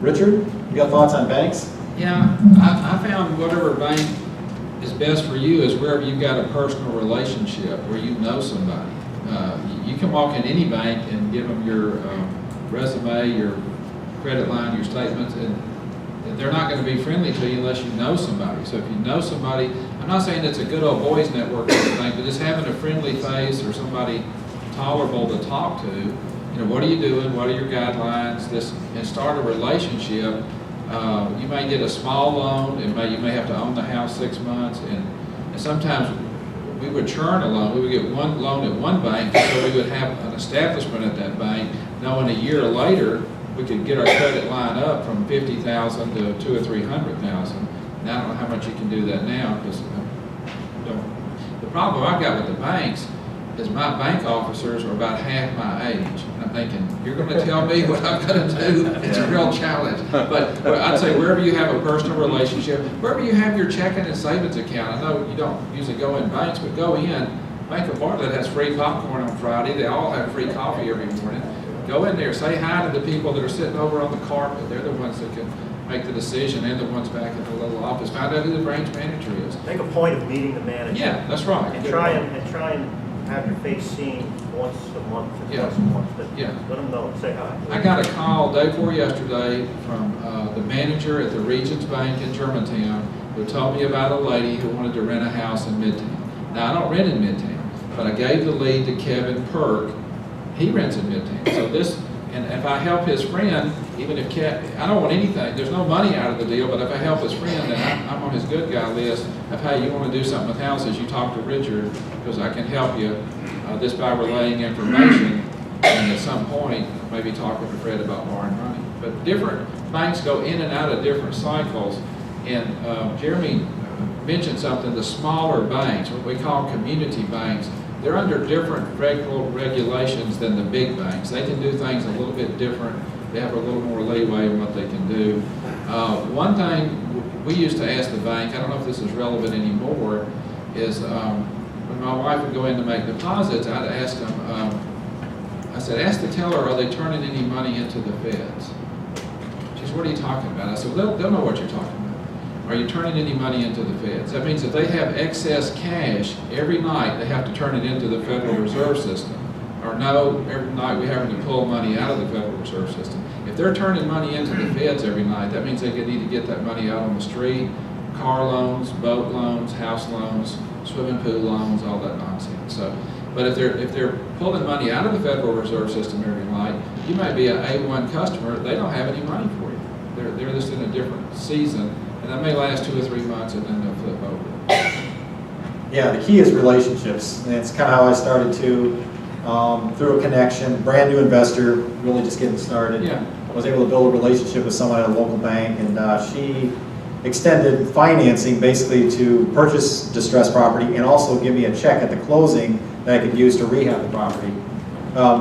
Richard, you got thoughts on banks? Yeah, I found whatever bank is best for you is wherever you've got a personal relationship, where you know somebody. You can walk in any bank and give them your resume, your credit line, your statements, and they're not going to be friendly to you unless you know somebody. So if you know somebody, I'm not saying it's a good old boys network or anything, but just having a friendly face or somebody tolerable to talk to, you know, what are you doing, what are your guidelines, and start a relationship. You may get a small loan, and you may have to own the house 6 months, and sometimes we would churn a loan. We would get one loan at one bank, so we would have an establishment at that bank, knowing a year later we could get our credit line up from $50,000 to $200,000 or $300,000. Now I don't know how much you can do that now, because the problem I've got with the banks is my bank officers are about half my age. And I'm thinking, you're going to tell me what I've got to do? It's a real challenge. But I'd say wherever you have a personal relationship, wherever you have your checking and savings account, I know you don't usually go in banks, but go in. Bank of Bartlett has free popcorn on Friday. They all have free coffee every morning. Go in there, say hi to the people that are sitting over on the carpet. They're the ones that can make the decision, and the ones back in the little office. Find out who the branch manager is. Make a point of meeting the manager. Yeah, that's right. And try and have your face seen once a month or twice a month. But let them know. Say hi. I got a call day before yesterday from the manager at the Regions Bank in Germantown, who told me about a lady who wanted to rent a house in Midtown. Now, I don't rent in Midtown, but I gave the lead to Kevin Perk. He rents in Midtown. So and if I help his friend, even if I don't want anything, there's no money out of the deal, but if I help his friend, then I'm on his good guy list of, hey, you want to do something with houses, you talk to Richard, because I can help you just by relaying information, and at some point, maybe talking to Fred about borrowing money. But different banks go in and out of different cycles, and Jeremy mentioned something, the smaller banks, what we call community banks, they're under different regulations than the big banks. They can do things a little bit different. They have a little more leeway in what they can do. One thing we used to ask the bank, I don't know if this is relevant anymore, is when my wife would go in to make deposits, I'd ask them, I said, ask the teller, are they turning any money into the feds? She said, what are you talking about? I said, well, they'll know what you're talking about. Are you turning any money into the feds? That means if they have excess cash, every night they have to turn it into the Federal Reserve System. Or no, every night we're having to pull money out of the Federal Reserve System. If they're turning money into the feds every night, that means they need to get that money out on the street, car loans, boat loans, house loans, swimming pool loans, all that nonsense. So, but if they're pulling money out of the Federal Reserve System every night, you might be an A1 customer, they don't have any money for you. They're just in a different season. And that may last 2 or 3 months, and then they'll flip over. Yeah, the key is relationships. And it's kind of how I started too, through a connection, brand new investor, really just getting started. Yeah. I was able to build a relationship with someone at a local bank, and she extended financing basically to purchase distressed property and also give me a check at the closing that I could use to rehab the property.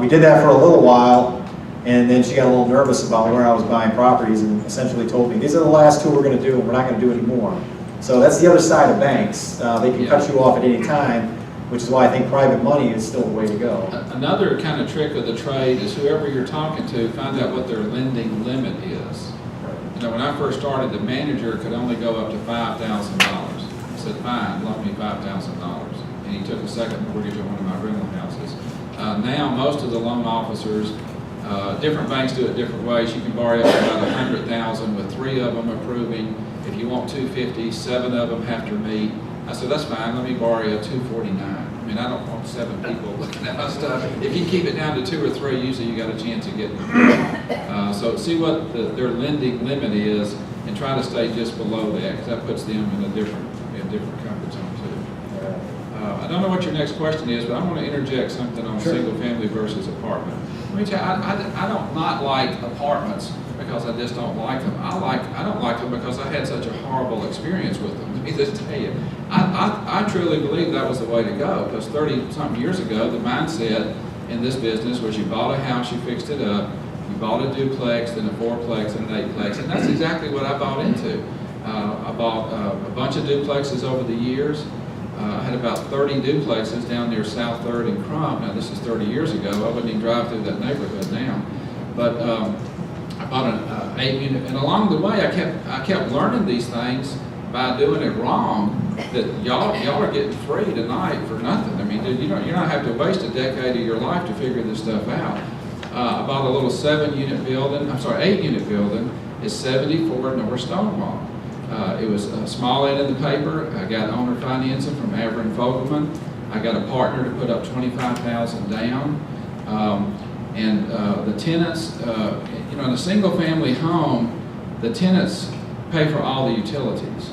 We did that for a little while. And then she got a little nervous about where I was buying properties and essentially told me, these are the last 2 we're going to do, and we're not going to do any more. So that's the other side of banks. They can cut you off at any time, which is why I think private money is still the way to go. Another kind of trick of the trade is whoever you're talking to, find out what their lending limit is. You know, when I first started, the manager could only go up to $5,000. I said, fine, loan me $5,000. And he took a second mortgage on one of my rental houses. Now, most of the loan officers, different banks do it different ways. You can borrow up to about $100,000 with 3 of them approving. If you want $250, 7 of them have to meet. I said, that's fine, let me borrow you $249. I mean, I don't want 7 people looking at my stuff. If you keep it down to 2 or 3, usually you got a chance of getting it. So see what their lending limit is and try to stay just below that, because that puts them in a different comfort zone too. I don't know what your next question is, but I want to interject something on single family versus apartment. Let me tell you, I don't not like apartments because I just don't like them. I don't like them because I had such a horrible experience with them. Let me just tell you, I truly believe that was the way to go, because 30-something years ago, the mindset in this business was you bought a house, you fixed it up, you bought a duplex, then a 4-plex, and an 8-plex, and that's exactly what I bought into. I bought a bunch of duplexes over the years. I had about 30 duplexes down near South 3rd and Crump. Now, this is 30 years ago. I wouldn't even drive through that neighborhood now. But I bought an 8-unit, and along the way, I kept learning these things by doing it wrong, that y'all are getting free tonight for nothing. I mean, dude, you're not have to waste a decade of your life to figure this stuff out. I bought a little 8-unit building. It's 74 North Stonewall. It was a small ad in the paper. I got owner financing from Avery Fogelman. I got a partner to put up $25,000 down. And the tenants, in a single family home, the tenants pay for all the utilities.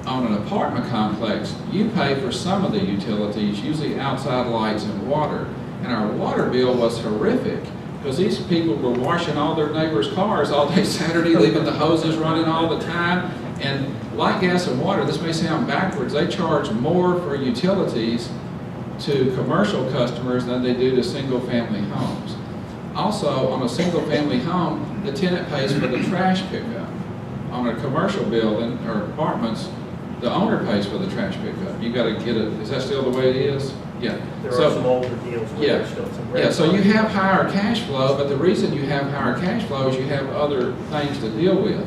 On an apartment complex, you pay for some of the utilities, usually outside lights and water. And our water bill was horrific because these people were washing all their neighbors' cars all day Saturday, leaving the hoses running all the time. And like gas and water, this may sound backwards, they charge more for utilities to commercial customers than they do to single-family homes. Also, on a single-family home, the tenant pays for the trash pickup. On a commercial building or apartments, the owner pays for the trash pickup. You got to get it. Is that still the way it is? Yeah. There are some older deals where there's still some. Yeah. So you have higher cash flow, but the reason you have higher cash flow is you have other things to deal with.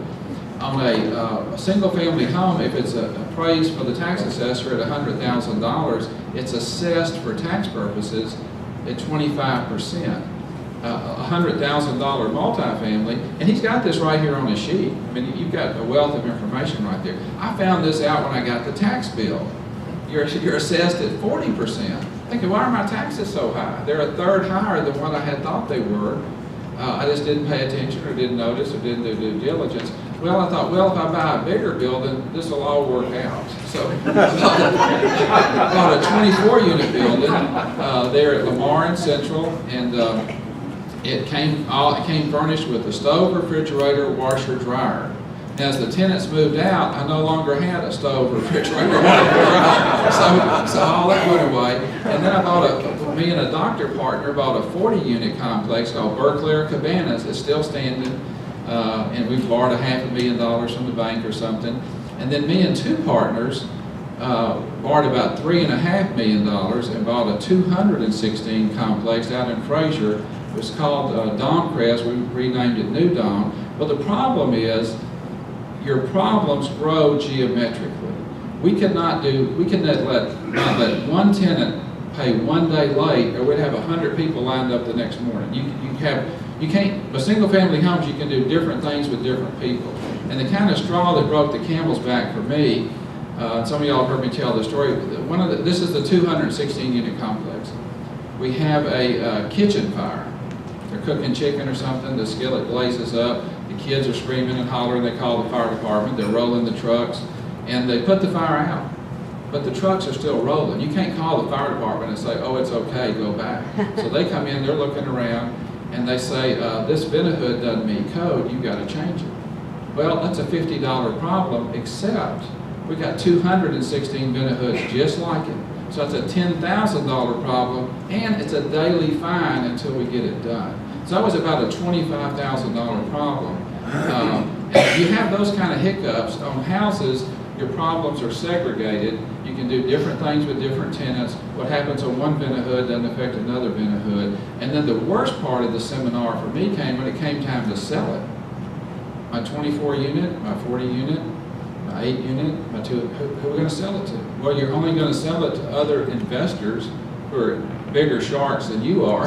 On a single-family home, if it's appraised for the tax assessor at $100,000, it's assessed for tax purposes at 25%. $100,000 multifamily, and he's got this right here on his sheet. I mean, you've got a wealth of information right there. I found this out when I got the tax bill. You're assessed at 40%. Thinking, why are my taxes so high? They're a third higher than what I had thought they were. I just didn't pay attention or didn't notice or didn't do due diligence. Well, I thought, well, if I buy a bigger building, this will all work out. So I bought a 24-unit building there at Lamar and Central, and it came furnished with a stove, refrigerator, washer, dryer. As the tenants moved out, I no longer had a stove, refrigerator, washer, dryer. So all that went away. And then I bought me and a doctor partner bought a 40-unit complex called Berkeley Cabanas. It's still standing, and we borrowed $500,000 from the bank or something. And then me and two partners borrowed about $3.5 million and bought a 216 complex out in Fraser. It was called Dawncrest. We renamed it New Dawn. Well, the problem is your problems grow geometrically. We could not let one tenant pay 1 day late, or we'd have 100 people lined up the next morning. You can't. With single-family homes, you can do different things with different people. And the kind of straw that broke the camel's back for me, some of y'all have heard me tell this story. This is the 216-unit complex. We have a kitchen fire. They're cooking chicken or something, the skillet blazes up, the kids are screaming and hollering, they call the fire department, they're rolling the trucks, and they put the fire out. But the trucks are still rolling. You can't call the fire department and say, oh, it's okay, go back. So they come in, they're looking around, and they say, this vent hood doesn't meet code, you've got to change it. Well, that's a $50 problem, except we got 216 vent hoods just like it. So it's a $10,000 problem, and it's a daily fine until we get it done. So that was about a $25,000 problem. And you have those kind of hiccups on houses, your problems are segregated. You can do different things with different tenants. What happens on one vent hood doesn't affect another vent hood. And then the worst part of the seminar for me came when it came time to sell it. My 24 unit, my 40 unit, my 8 unit, my 2, who are we going to sell it to? Well, you're only going to sell it to other investors who are bigger sharks than you are.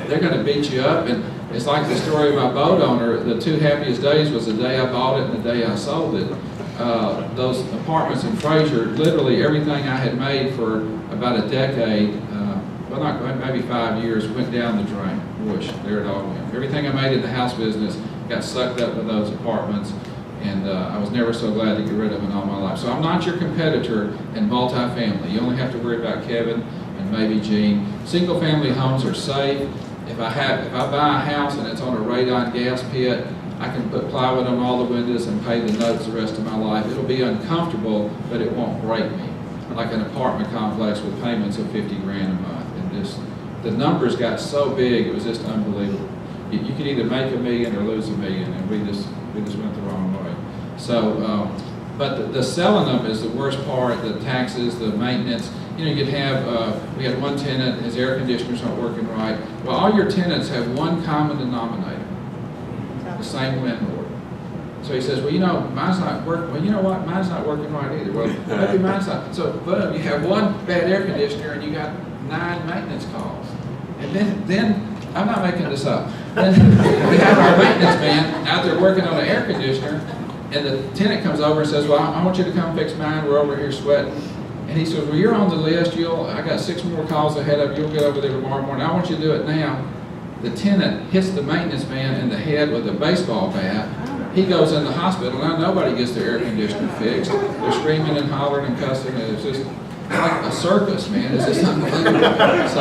They're going to beat you up. And it's like the story of my boat owner. The 2 happiest days was the day I bought it and the day I sold it. Those apartments in Fraser, literally everything I had made for about a decade, well, not maybe 5 years, went down the drain. Whoosh, there it all went. Everything I made in the house business got sucked up with those apartments. And I was never so glad to get rid of it in all my life. So I'm not your competitor in multifamily. You only have to worry about Kevin and maybe Gene. Single family homes are safe. If I buy a house and it's on a radon gas pit, I can put plywood on all the windows and pay the notes the rest of my life. It'll be uncomfortable, but it won't break me. Like an apartment complex with payments of $50 grand a month. And the numbers got so big, it was just unbelievable. You could either make $1 million or lose $1 million, and we just went the wrong way. So, but the selling them is the worst part. The taxes, the maintenance. You know, you could have. We had one tenant, his air conditioners aren't working right. Well, all your tenants have one common denominator. the same landlord. So he says, well, you know, mine's not working. Well, you know what? Mine's not working right either. Well, maybe mine's not. So, boom, you have one bad air conditioner and you got 9 maintenance calls. And then I'm not making this up. Then we have our maintenance man out there working on an air conditioner, and the tenant comes over and says, well, I want you to come fix mine. We're over here sweating. And he says, well, you're on the list. I got 6 more calls ahead of you. You'll get over there tomorrow morning. I want you to do it now. The tenant hits the maintenance man in the head with a baseball bat. He goes in the hospital. Now nobody gets their air conditioner fixed. They're screaming and hollering and cussing. And it's just like a circus, man. It's just unbelievable. So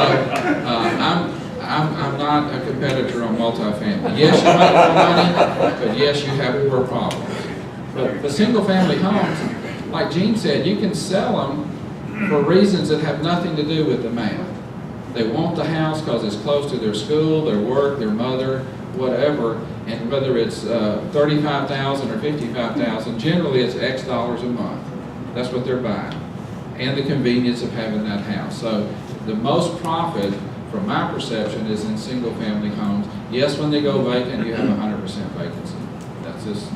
I'm not a competitor on multifamily. Yes, you make more money, but yes, you have more problems. But the single family homes, like Gene said, you can sell them for reasons that have nothing to do with the math. They want the house because it's close to their school, their work, their mother, whatever, and whether it's $35,000 or $55,000, generally it's X dollars a month. That's what they're buying, and the convenience of having that house. So the most profit, from my perception, is in single-family homes. Yes, when they go vacant, you have 100% vacancy. That's just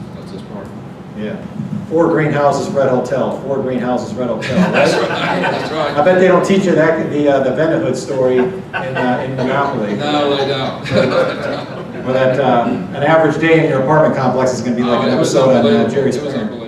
part of it. Yeah. 4 greenhouses, red hotel. 4 greenhouses, red hotel. Right? That's right. That's right. I bet they don't teach you that the Venhood story in Monopoly. No, they don't. Or that an average day in your apartment complex is going to be like an It was episode on unbelievable. Jerry's It was Springer. unbelievable.